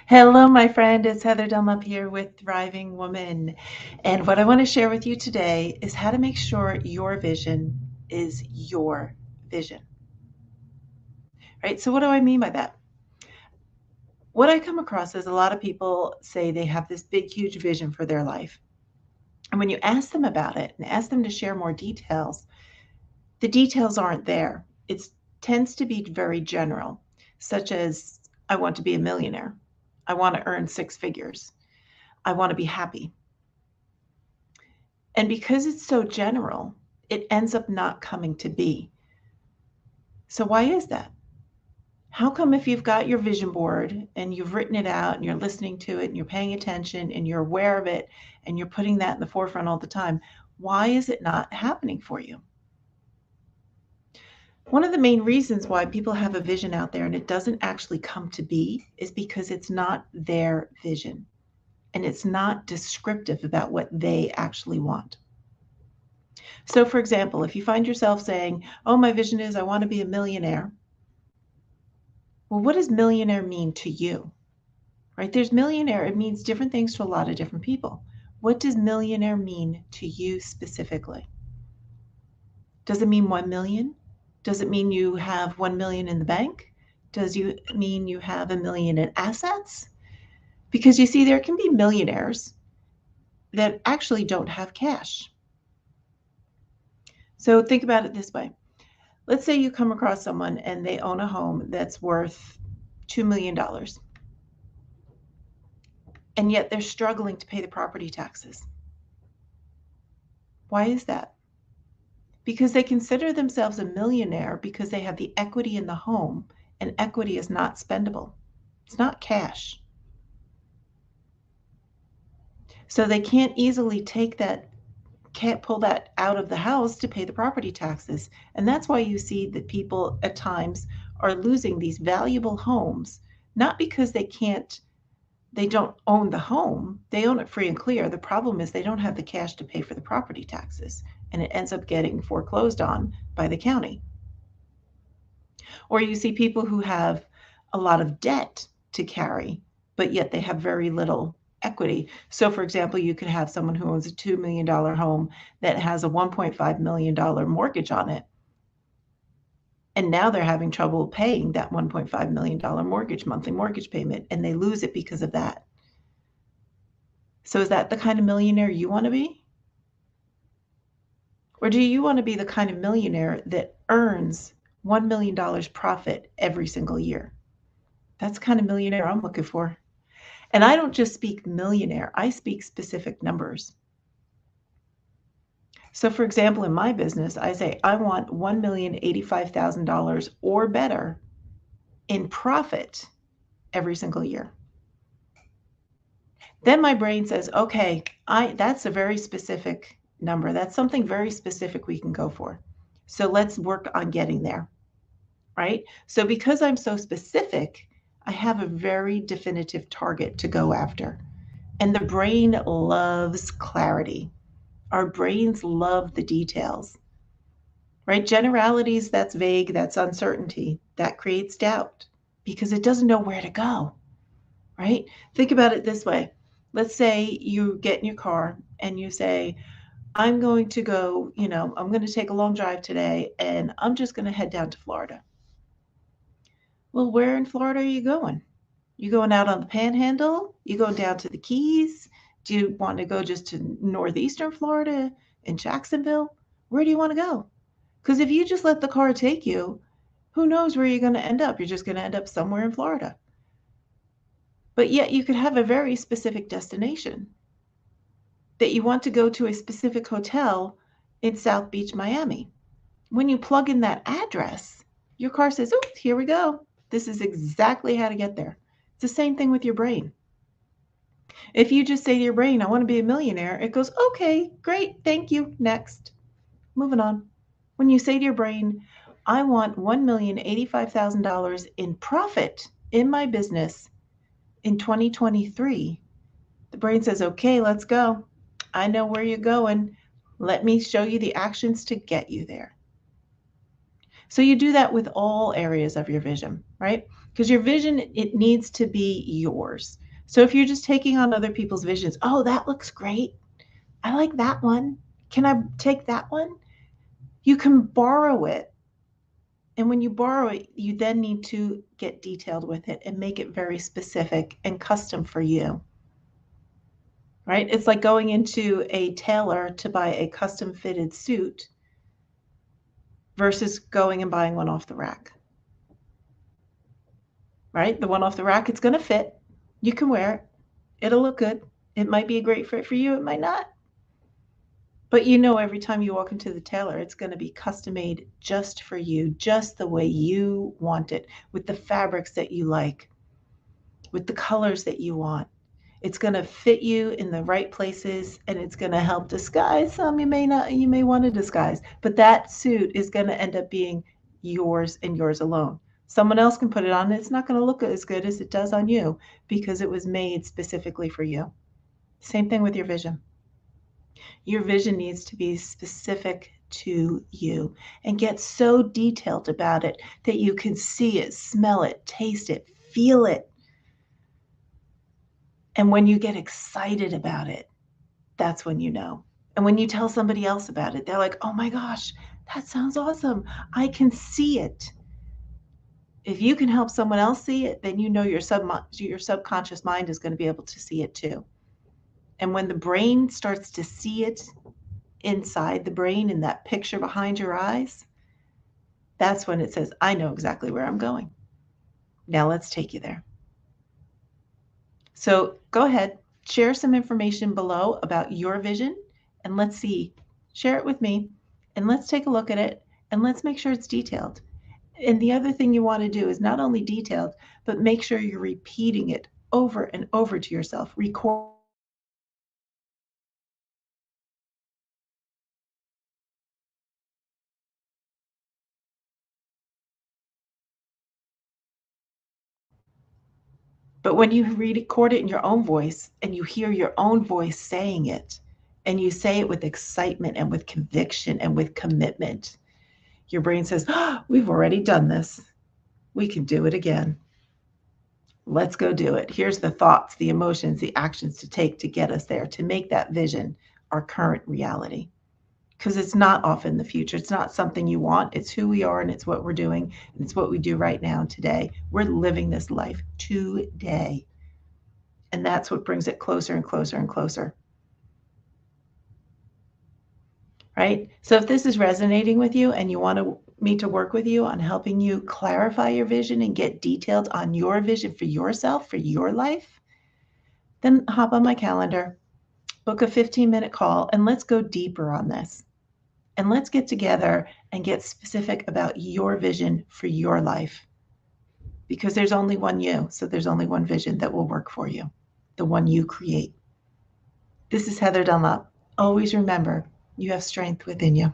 Hello, my friend. It's Heather Dunlap here with Thriving Woman. And what I want to share with you today is how to make sure your vision is your vision, right? So, what do I mean by that? What I come across is a lot of people say they have this big, huge vision for their life. And when you ask them about it and ask them to share more details, the details aren't there. It tends to be very general, such as I want to be a millionaire, I want to earn six figures, I want to be happy. And because it's so general, it ends up not coming to be. So, why is that? How come if you've got your vision board and you've written it out and you're listening to it and you're paying attention and you're aware of it and you're putting that in the forefront all the time, why is it not happening for you? One of the main reasons why people have a vision out there and it doesn't actually come to be is because it's not their vision and it's not descriptive about what they actually want. So, for example, if you find yourself saying, oh, my vision is I want to be a millionaire. Well, what does millionaire mean to you? Right? There's millionaire, it means different things to a lot of different people. What does millionaire mean to you specifically? Does it mean 1 million? Does it mean you have 1 million in the bank? Does you mean you have a million in assets? Because you see, there can be millionaires that actually don't have cash. So think about it this way. Let's say you come across someone and they own a home that's worth $2 million, and yet they're struggling to pay the property taxes. Why is that? Because they consider themselves a millionaire because they have the equity in the home, and equity is not spendable. It's not cash. So they can't easily can't pull that out of the house to pay the property taxes. And that's why you see that people at times are losing these valuable homes, not because they don't own the home. They own it free and clear. The problem is they don't have the cash to pay for the property taxes, and it ends up getting foreclosed on by the county. Or you see people who have a lot of debt to carry, but yet they have very little equity. So, for example, you could have someone who owns a $2 million home that has a $1.5 million mortgage on it. And now they're having trouble paying that $1.5 million monthly mortgage payment, and they lose it because of that. So, is that the kind of millionaire you want to be? Or do you want to be the kind of millionaire that earns $1 million profit every single year? That's the kind of millionaire I'm looking for. And I don't just speak millionaire, I speak specific numbers. So, for example, in my business, I say I want $1,085,000 or better in profit every single year. Then my brain says, okay, that's a very specific number. That's something very specific we can go for. So let's work on getting there, right? So because I'm so specific, I have a very definitive target to go after. And the brain loves clarity. Our brains love the details, right? Generalities, that's vague, that's uncertainty, that creates doubt because it doesn't know where to go, right? Think about it this way. Let's say you get in your car and you say, I'm going to go, I'm going to take a long drive today and I'm just going to head down to Florida. Well, where in Florida are you going? You going out on the Panhandle? You going down to the Keys? Do you want to go just to northeastern Florida in Jacksonville? Where do you want to go? Because if you just let the car take you, who knows where you're going to end up? You're just going to end up somewhere in Florida. But yet you could have a very specific destination that you want to go to a specific hotel in South Beach, Miami. When you plug in that address, your car says, oh, here we go. This is exactly how to get there. It's the same thing with your brain. If you just say to your brain, I want to be a millionaire, it goes, okay, great, thank you, next. Moving on. When you say to your brain, I want $1,085,000 in profit in my business in 2023, the brain says, okay, let's go. I know where you're going. Let me show you the actions to get you there. So you do that with all areas of your vision, right? Because your vision, it needs to be yours. So if you're just taking on other people's visions, oh, that looks great. I like that one. Can I take that one? You can borrow it. And when you borrow it, you then need to get detailed with it and make it very specific and custom for you, right? It's like going into a tailor to buy a custom fitted suit versus going and buying one off the rack, right? The one off the rack, it's going to fit. You can wear it. It'll look good. It might be a great fit for you. It might not. But you know, every time you walk into the tailor, it's going to be custom made just for you, just the way you want it, with the fabrics that you like, with the colors that you want. It's going to fit you in the right places, and it's going to help disguise some you may not, you may want to disguise. But that suit is going to end up being yours and yours alone. Someone else can put it on, and it's not going to look as good as it does on you because it was made specifically for you. Same thing with your vision. Your vision needs to be specific to you and get so detailed about it that you can see it, smell it, taste it, feel it. And when you get excited about it, that's when you know. And when you tell somebody else about it, they're like, oh my gosh, that sounds awesome. I can see it. If you can help someone else see it, then you know your subconscious mind is going to be able to see it too. And when the brain starts to see it inside the brain in that picture behind your eyes, that's when it says, I know exactly where I'm going. Now let's take you there. So go ahead, share some information below about your vision, and let's see, share it with me, and let's take a look at it, and let's make sure it's detailed. And the other thing you want to do is not only detailed, but make sure you're repeating it over and over to yourself. Record. But when you record it in your own voice and you hear your own voice saying it, and you say it with excitement and with conviction and with commitment, your brain says, oh, we've already done this. We can do it again. Let's go do it. Here's the thoughts, the emotions, the actions to take to get us there, to make that vision our current reality. Because it's not off in the future. It's not something you want. It's who we are, and it's what we're doing, and it's what we do right now today. We're living this life today. And that's what brings it closer and closer and closer. Right? So if this is resonating with you and you want me to work with you on helping you clarify your vision and get detailed on your vision for yourself, for your life, then hop on my calendar, book a 15-minute call, and let's go deeper on this. And let's get together and get specific about your vision for your life. Because there's only one you, so there's only one vision that will work for you, the one you create. This is Heather Dunlop. Always remember, you have strength within you.